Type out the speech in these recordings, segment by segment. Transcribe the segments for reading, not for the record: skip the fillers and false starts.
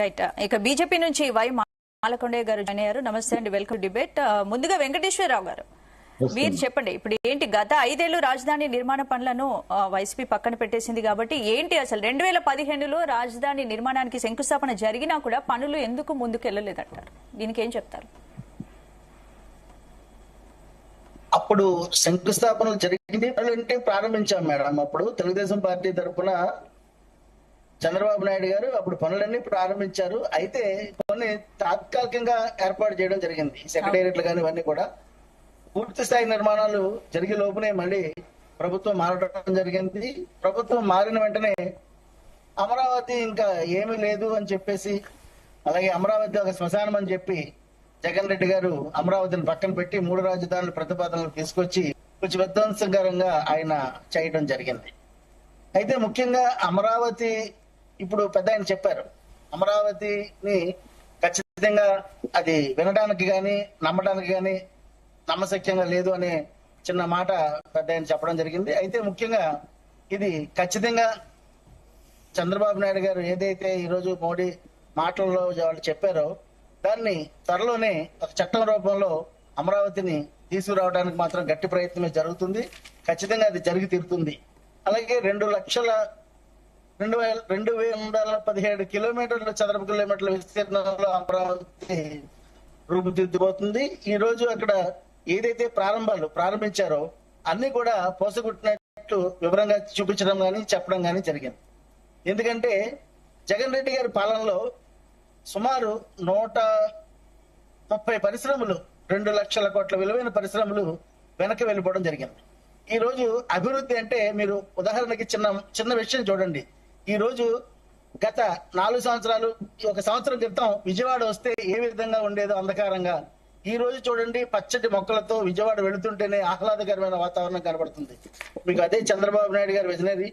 Right. ఇక BJP నుంచి why Malakondaiah గారు జాయిన్ అయ్యారు. నమస్తే అండి, వెల్కమ్ డిబేట్. ముందుగా వెంకటేశ్వరరావు గారు, మీరు చెప్పండి, ఇప్పుడు ఏంటి గత 5 ఏళ్లు రాజధాని నిర్మాణ పనులను వైసీపీ పక్కన పెట్టేసింది కాబట్టి ఏంటి అసలు 2015లో రాజధాని నిర్మాణానికి శంకుస్థాపన జరిగినా కూడా పనులు ఎందుకు ముందుకు వెళ్ళలేదంటారు? దీనికి ఏం చెప్తారు? అప్పుడు శంకుస్థాపనలు జరిగింది అంటే ప్రారంభించాం మేడం. అప్పుడు తెలుగుదేశం పార్టీ తరఫున చంద్రబాబు నాయుడు గారు అప్పుడు పనులన్నీ ప్రారంభించారు. అయితే కొన్ని తాత్కాలికంగా ఏర్పాటు చేయడం జరిగింది, సెక్రటేరియట్లు కానీ ఇవన్నీ కూడా. పూర్తి స్థాయి నిర్మాణాలు జరిగే లోపునే మళ్ళీ ప్రభుత్వం మారడం జరిగింది. ప్రభుత్వం మారిన వెంటనే అమరావతి ఇంకా ఏమీ లేదు అని చెప్పేసి, అలాగే అమరావతి ఒక శ్మశానం అని చెప్పి జగన్ రెడ్డి గారు అమరావతిని పక్కన పెట్టి 3 రాజధానుల ప్రతిపాదనలు తీసుకొచ్చి కొంచెం విధ్వంసకరంగా ఆయన చేయడం జరిగింది. అయితే ముఖ్యంగా అమరావతి ఇప్పుడు పెద్ద ఆయన చెప్పారు, అమరావతిని ఖచ్చితంగా అది వినడానికి కానీ నమ్మడానికి కానీ నమ్మశక్యంగా లేదు అనే చిన్న మాట పెద్ద ఆయన చెప్పడం జరిగింది. అయితే ముఖ్యంగా ఇది ఖచ్చితంగా చంద్రబాబు నాయుడు గారు ఏదైతే ఈరోజు మోడీ మాటల్లో వాళ్ళు చెప్పారో దాన్ని త్వరలోనే ఒక చట్టం రూపంలో అమరావతిని తీసుకురావడానికి మాత్రం గట్టి ప్రయత్నమే జరుగుతుంది. ఖచ్చితంగా అది జరిగి తీరుతుంది. అలాగే 2,217 కిలోమీటర్ల చదరపు కిలోమీటర్ల విస్తీర్ణంలో అమరావతి రూపుదిద్దుపోతుంది. ఈ రోజు అక్కడ ఏదైతే ప్రారంభించారో అన్ని కూడా పోసగుట్టినట్టు వివరంగా చూపించడం కానీ చెప్పడం కానీ జరిగింది. ఎందుకంటే జగన్ రెడ్డి గారి పాలనలో సుమారు 130 పరిశ్రమలు, 2 లక్షల కోట్ల విలువైన పరిశ్రమలు వెనక్కి వెళ్ళిపోవడం జరిగింది. ఈ రోజు అభివృద్ధి అంటే మీరు ఉదాహరణకి చిన్న విషయం చూడండి. ఈ రోజు గత 4 సంవత్సరాలు, 1 సంవత్సరం క్రితం విజయవాడ వస్తే ఏ విధంగా ఉండేదో అంధకారంగా, ఈ రోజు చూడండి పచ్చటి మొక్కలతో విజయవాడ వెళుతుంటేనే ఆహ్లాదకరమైన వాతావరణం కనబడుతుంది. మీకు అదే చంద్రబాబు నాయుడు గారి విజనరీ.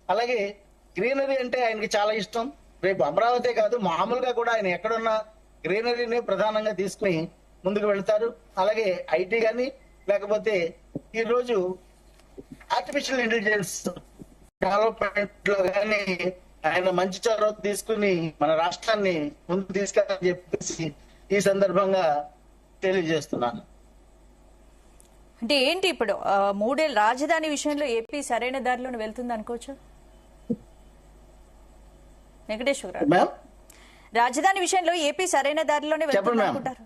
అలాగే గ్రీనరీ అంటే ఆయనకి చాలా ఇష్టం. రేపు అమరావతి కాదు, మామూలుగా కూడా ఆయన ఎక్కడున్నా గ్రీనరీని ప్రధానంగా తీసుకుని ముందుకు వెళ్తారు. అలాగే ఐటీ కానీ లేకపోతే ఈ రోజు ఆర్టిఫిషియల్ ఇంటెలిజెన్స్ డెవలప్మెంట్ లో కానీ ఆయన మంచి చొరవ తీసుకుని మన రాష్ట్రాన్ని ముందుకు తీసుకెళ్ళని చెప్పేసి ఈ సందర్భంగా తెలియజేస్తున్నాను. అంటే ఏంటి ఇప్పుడు 3 ఏళ్ళ రాజధాని విషయంలో ఏపీ సరైన దారిలోనే వెళ్తుంది అనుకోవచ్చు? వెంకటేశ్వర, రాజధాని విషయంలో ఏపీ సరైన దారిలోనే వెళ్తుంది అనుకుంటారు?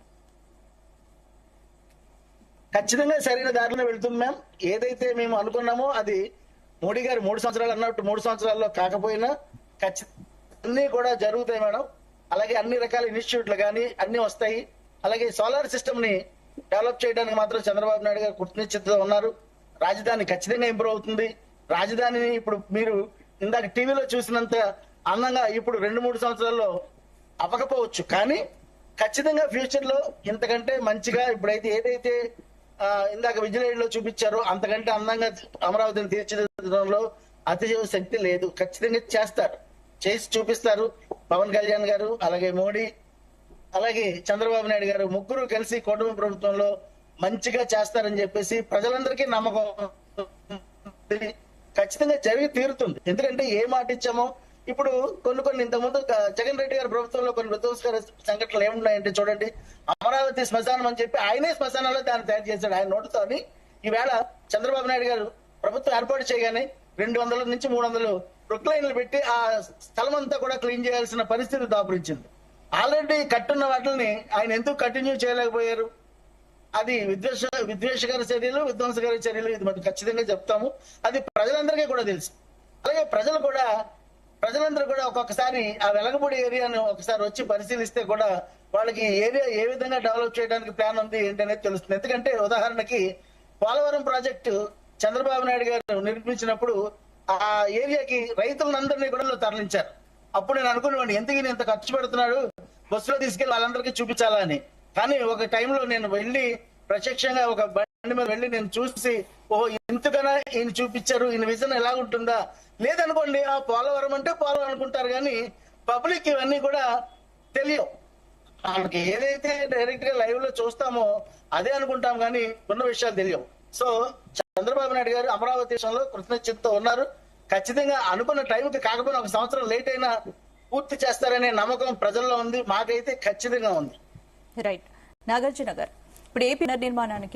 ఖచ్చితంగా సరైన దారిలో వెళ్తుంది మ్యామ్. ఏదైతే మేము అనుకున్నామో అది మోడీ గారు 3 సంవత్సరాలు అన్నట్టు 3 సంవత్సరాల్లో కాకపోయినా అన్ని కూడా జరుగుతాయి మేడం. అలాగే అన్ని రకాల ఇన్స్టిట్యూట్లు కానీ అన్ని వస్తాయి. అలాగే సోలార్ సిస్టమ్ ని డెవలప్ చేయడానికి మాత్రం చంద్రబాబు నాయుడు గారు కృతనిశ్చితతో ఉన్నారు. రాజధాని ఖచ్చితంగా ఇంప్రూవ్ అవుతుంది. రాజధానిని ఇప్పుడు మీరు ఇందాక టీవీలో చూసినంత అందంగా ఇప్పుడు 2-3 సంవత్సరాల్లో అవ్వకపోవచ్చు, కానీ ఖచ్చితంగా ఫ్యూచర్ లో ఇంతకంటే మంచిగా ఇప్పుడైతే ఏదైతే ఇందాక విజిలైడ్ లో చూపించారో అంతకంటే అందంగా అమరావతిని తీర్చిదిద్దడంలో అతిశయ శక్తి లేదు. ఖచ్చితంగా చేస్తారు, చేసి చూపిస్తారు. పవన్ కళ్యాణ్ గారు, అలాగే మోడీ, అలాగే చంద్రబాబు నాయుడు గారు ముగ్గురు కలిసి కూటమి ప్రభుత్వంలో మంచిగా చేస్తారని చెప్పేసి ప్రజలందరికీ నమ్మకం ఖచ్చితంగా జరిగి తీరుతుంది. ఎందుకంటే ఏ మాట ఇచ్చామో ఇప్పుడు కొన్ని ఇంతకుముందు జగన్ రెడ్డి గారి ప్రభుత్వంలో కొన్ని విధ్వంసకర సంఘటనలు ఏమున్నాయంటే చూడండి, అమరావతి శ్మశానం అని చెప్పి ఆయనే శ్మశానంలో దాన్ని తయారు చేశాడు ఆయన నోటుతో అని. ఈవేళ చంద్రబాబు నాయుడు గారు ప్రభుత్వం ఏర్పాటు చేయగానే 200 నుంచి 300 ప్రొక్లైన్లు పెట్టి ఆ స్థలం అంతా కూడా క్లీన్ చేయాల్సిన పరిస్థితి దాపురించింది. ఆల్రెడీ కట్టున్న వాటిని ఆయన ఎందుకు కంటిన్యూ చేయలేకపోయారు? అది విద్వేషకర చర్యలు, విధ్వంసకర చర్యలు. ఇది మనం ఖచ్చితంగా చెప్తాము. అది ప్రజలందరికీ కూడా తెలుసు. అలాగే ప్రజలందరూ కూడా ఒక్కొక్కసారి ఆ వెలగపూడి ఏరియాను ఒకసారి వచ్చి పరిశీలిస్తే కూడా వాళ్ళకి ఏరియా ఏ విధంగా డెవలప్ చేయడానికి ప్లాన్ ఉంది ఏంటనేది తెలుస్తుంది. ఎందుకంటే ఉదాహరణకి పోలవరం ప్రాజెక్టు చంద్రబాబు నాయుడు గారు నిర్మించినప్పుడు ఆ ఏరియాకి రైతులందరినీ కూడా తరలించారు. అప్పుడు నేను అనుకునేవాడిని, ఎందుకు ఇంత ఖర్చు పెడుతున్నాడు, బస్సులో తీసుకెళ్లి వాళ్ళందరికీ చూపించాలా అని. కానీ ఒక టైంలో నేను వెళ్ళి ప్రత్యక్షంగా ఒక బండి మీద వెళ్ళి నేను చూసి, ఓహో ఇంతకన్నా ఈయన చూపించారు, ఈయన విజన్ ఎలా ఉంటుందా. లేదనుకోండి ఆ పోలవరం అంటే పోలవరం అనుకుంటారు, కానీ పబ్లిక్ ఇవన్నీ కూడా తెలియవు. మనకి ఏదైతే డైరెక్ట్ గా లైవ్ లో చూస్తామో అదే అనుకుంటాం, కానీ ఉన్న విషయాలు తెలియవు. సో చంద్రబాబు నాయుడు గారు అమరావతి విషయంలో కృతజ్ఞతతో ఉన్నారు. ఖచ్చితంగా అనుకున్న టైంకి కాకపోయినా 1 సంవత్సరం లేట్ అయినా పూర్తి చేస్తారనే నమ్మకం ప్రజల్లో ఉంది, మాకైతే ఖచ్చితంగా ఉంది. రైట్. నాగార్జున గారు, ఇప్పుడు ఏపీ పునర్నిర్మాణానికి